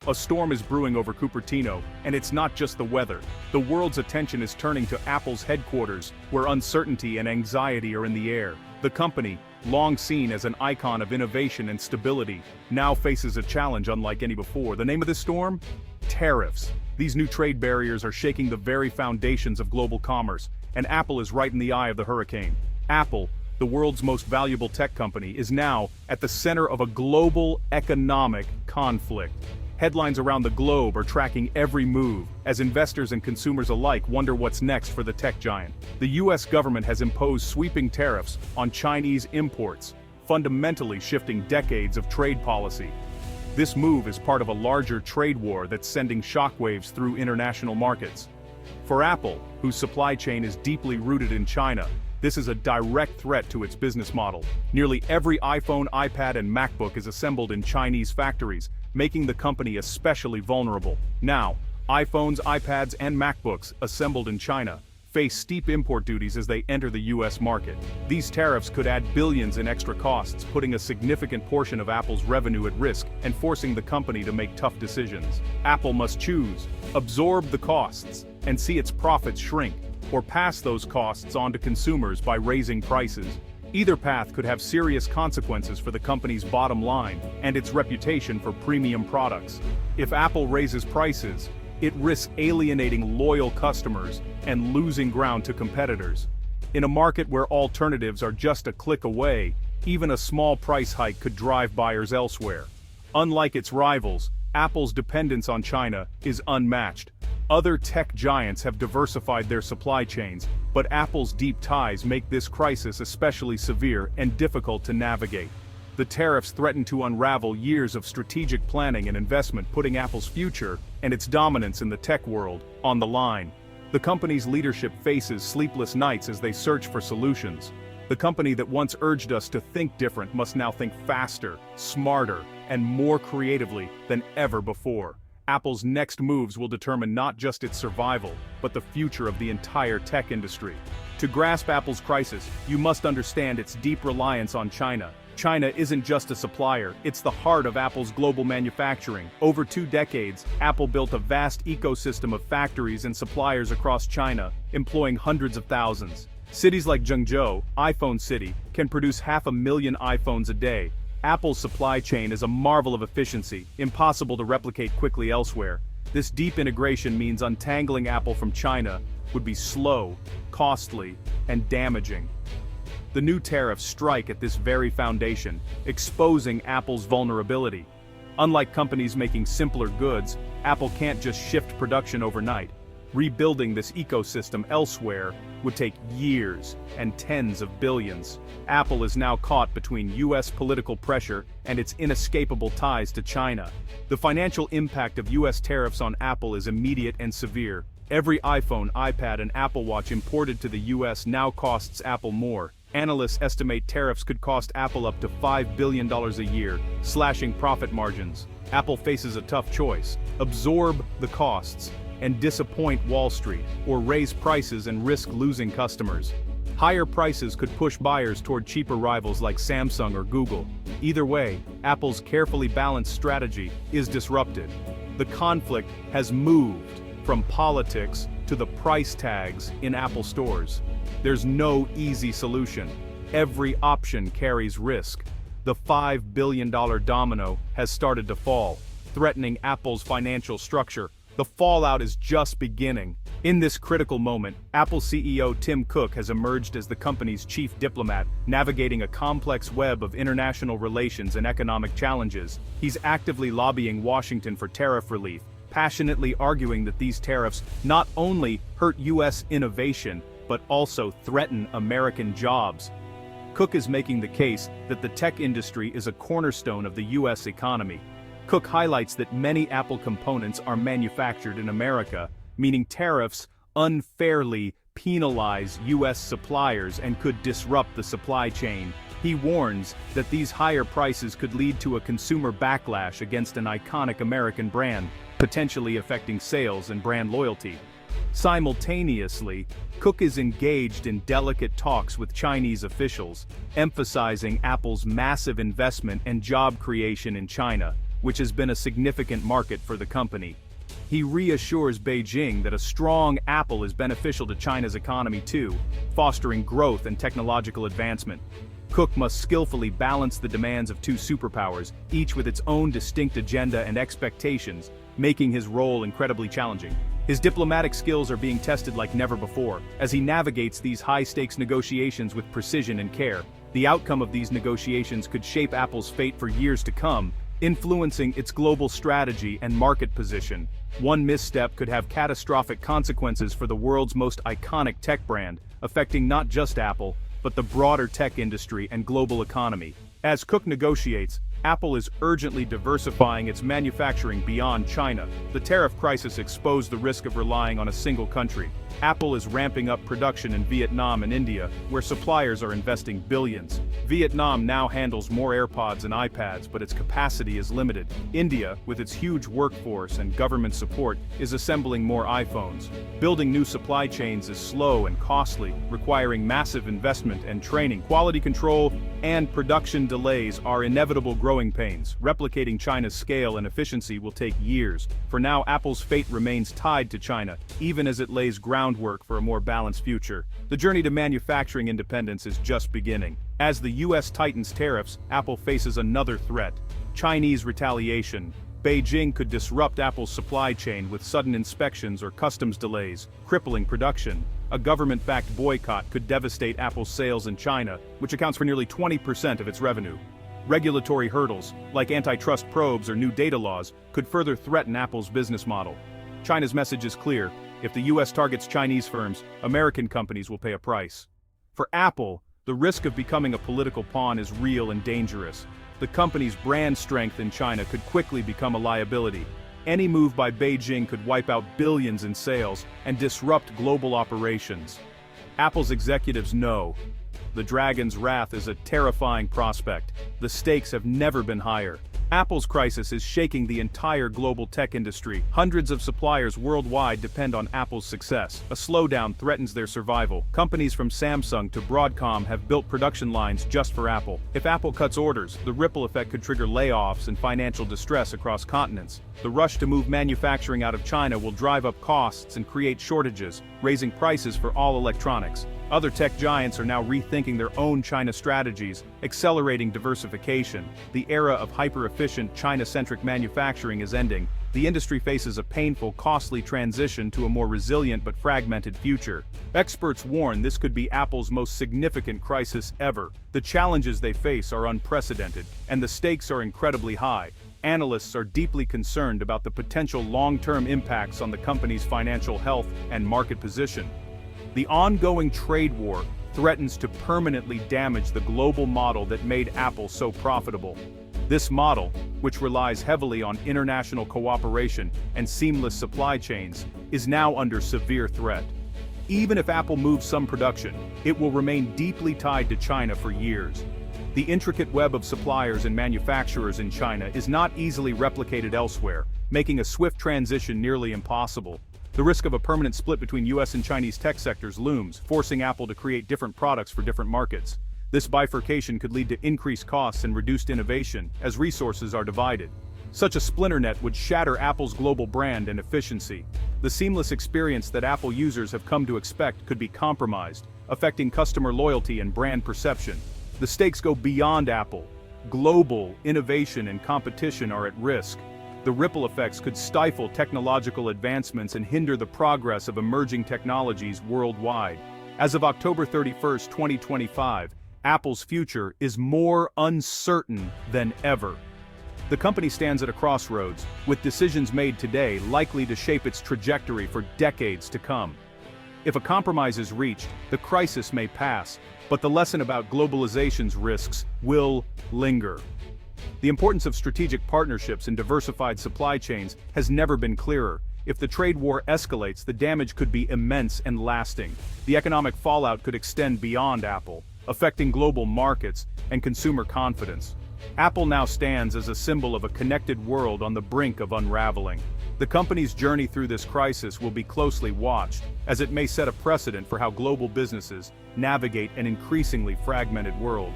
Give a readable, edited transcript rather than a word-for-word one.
A storm is brewing over Cupertino, and it's not just the weather. The world's attention is turning to Apple's headquarters, where uncertainty and anxiety are in the air. The company, long seen as an icon of innovation and stability, now faces a challenge unlike any before. The name of this storm? Tariffs. These new trade barriers are shaking the very foundations of global commerce, and Apple is right in the eye of the hurricane. Apple, the world's most valuable tech company, is now at the center of a global economic conflict. Headlines around the globe are tracking every move, as investors and consumers alike wonder what's next for the tech giant. The US government has imposed sweeping tariffs on Chinese imports, fundamentally shifting decades of trade policy. This move is part of a larger trade war that's sending shockwaves through international markets. For Apple, whose supply chain is deeply rooted in China, this is a direct threat to its business model. Nearly every iPhone, iPad, and MacBook is assembled in Chinese factories, making the company especially vulnerable. Now, iPhones, iPads, and MacBooks assembled in China face steep import duties as they enter the US market. These tariffs could add billions in extra costs, putting a significant portion of Apple's revenue at risk and forcing the company to make tough decisions. Apple must choose: absorb the costs and see its profits shrink, or pass those costs on to consumers by raising prices. Either path could have serious consequences for the company's bottom line and its reputation for premium products. If Apple raises prices, it risks alienating loyal customers and losing ground to competitors. In a market where alternatives are just a click away, even a small price hike could drive buyers elsewhere. Unlike its rivals, Apple's dependence on China is unmatched. Other tech giants have diversified their supply chains, but Apple's deep ties make this crisis especially severe and difficult to navigate. The tariffs threaten to unravel years of strategic planning and investment, putting Apple's future and its dominance in the tech world on the line. The company's leadership faces sleepless nights as they search for solutions. The company that once urged us to think different must now think faster, smarter, and more creatively than ever before. Apple's next moves will determine not just its survival, but the future of the entire tech industry. To grasp Apple's crisis, you must understand its deep reliance on China. China isn't just a supplier, it's the heart of Apple's global manufacturing. Over 2 decades, Apple built a vast ecosystem of factories and suppliers across China, employing hundreds of thousands. Cities like Zhengzhou, iPhone City, can produce 500,000 iPhones a day. Apple's supply chain is a marvel of efficiency, impossible to replicate quickly elsewhere. This deep integration means untangling Apple from China would be slow, costly, and damaging. The new tariffs strike at this very foundation, exposing Apple's vulnerability. Unlike companies making simpler goods, Apple can't just shift production overnight. Rebuilding this ecosystem elsewhere would take years and tens of billions. Apple is now caught between US political pressure and its inescapable ties to China. The financial impact of US tariffs on Apple is immediate and severe. Every iPhone, iPad, and Apple Watch imported to the US now costs Apple more. Analysts estimate tariffs could cost Apple up to $5 billion a year, slashing profit margins. Apple faces a tough choice: absorb the costs and disappoint Wall Street, or raise prices and risk losing customers. Higher prices could push buyers toward cheaper rivals like Samsung or Google. Either way, Apple's carefully balanced strategy is disrupted. The conflict has moved from politics to the price tags in Apple stores. There's no easy solution. Every option carries risk. The $5 billion domino has started to fall, threatening Apple's financial structure. The fallout is just beginning. In this critical moment, Apple CEO Tim Cook has emerged as the company's chief diplomat, navigating a complex web of international relations and economic challenges. He's actively lobbying Washington for tariff relief, passionately arguing that these tariffs not only hurt US innovation, but also threaten American jobs. Cook is making the case that the tech industry is a cornerstone of the US economy. Cook highlights that many Apple components are manufactured in America, meaning tariffs unfairly penalize US suppliers and could disrupt the supply chain. He warns that these higher prices could lead to a consumer backlash against an iconic American brand, potentially affecting sales and brand loyalty. Simultaneously, Cook is engaged in delicate talks with Chinese officials, emphasizing Apple's massive investment and job creation in China. which has been a significant market for the company. He reassures Beijing that a strong Apple is beneficial to China's economy too, fostering growth and technological advancement. Cook must skillfully balance the demands of two superpowers, each with its own distinct agenda and expectations, making his role incredibly challenging. His diplomatic skills are being tested like never before, as he navigates these high-stakes negotiations with precision and care. The outcome of these negotiations could shape Apple's fate for years to come, influencing its global strategy and market position. One misstep could have catastrophic consequences for the world's most iconic tech brand, affecting not just Apple, but the broader tech industry and global economy. As Cook negotiates, Apple is urgently diversifying its manufacturing beyond China. The tariff crisis exposed the risk of relying on a single country. Apple is ramping up production in Vietnam and India, where suppliers are investing billions. Vietnam now handles more AirPods and iPads, but its capacity is limited. India, with its huge workforce and government support, is assembling more iPhones. Building new supply chains is slow and costly, requiring massive investment and training. Quality control and production delays are inevitable growing pains. Replicating China's scale and efficiency will take years. For now, Apple's fate remains tied to China, even as it lays groundwork for a more balanced future. The journey to manufacturing independence is just beginning. As the US tightens tariffs, Apple faces another threat: Chinese retaliation. Beijing could disrupt Apple's supply chain with sudden inspections or customs delays, crippling production. A government-backed boycott could devastate Apple's sales in China, which accounts for nearly 20% of its revenue. Regulatory hurdles, like antitrust probes or new data laws, could further threaten Apple's business model. China's message is clear: if the US targets Chinese firms, American companies will pay a price. For Apple, the risk of becoming a political pawn is real and dangerous. The company's brand strength in China could quickly become a liability. Any move by Beijing could wipe out billions in sales and disrupt global operations. Apple's executives know the dragon's wrath is a terrifying prospect. The stakes have never been higher. Apple's crisis is shaking the entire global tech industry. Hundreds of suppliers worldwide depend on Apple's success. A slowdown threatens their survival. Companies from Samsung to Broadcom have built production lines just for Apple. If Apple cuts orders, the ripple effect could trigger layoffs and financial distress across continents. The rush to move manufacturing out of China will drive up costs and create shortages, raising prices for all electronics. Other tech giants are now rethinking their own China strategies, accelerating diversification. The era of hyper-efficient, China-centric manufacturing is ending. The industry faces a painful, costly transition to a more resilient but fragmented future. Experts warn this could be Apple's most significant crisis ever. The challenges they face are unprecedented, and the stakes are incredibly high. Analysts are deeply concerned about the potential long-term impacts on the company's financial health and market position. The ongoing trade war threatens to permanently damage the global model that made Apple so profitable. This model, which relies heavily on international cooperation and seamless supply chains, is now under severe threat. Even if Apple moves some production, it will remain deeply tied to China for years. The intricate web of suppliers and manufacturers in China is not easily replicated elsewhere, making a swift transition nearly impossible. The risk of a permanent split between US and Chinese tech sectors looms, forcing Apple to create different products for different markets. This bifurcation could lead to increased costs and reduced innovation, as resources are divided. Such a splinter net would shatter Apple's global brand and efficiency. The seamless experience that Apple users have come to expect could be compromised, affecting customer loyalty and brand perception. The stakes go beyond Apple. Global innovation and competition are at risk. The ripple effects could stifle technological advancements and hinder the progress of emerging technologies worldwide. As of October 31, 2025, Apple's future is more uncertain than ever. The company stands at a crossroads, with decisions made today likely to shape its trajectory for decades to come. If a compromise is reached, the crisis may pass, but the lesson about globalization's risks will linger. The importance of strategic partnerships and diversified supply chains has never been clearer. If the trade war escalates, the damage could be immense and lasting. The economic fallout could extend beyond Apple, affecting global markets and consumer confidence. Apple now stands as a symbol of a connected world on the brink of unraveling. The company's journey through this crisis will be closely watched, as it may set a precedent for how global businesses navigate an increasingly fragmented world.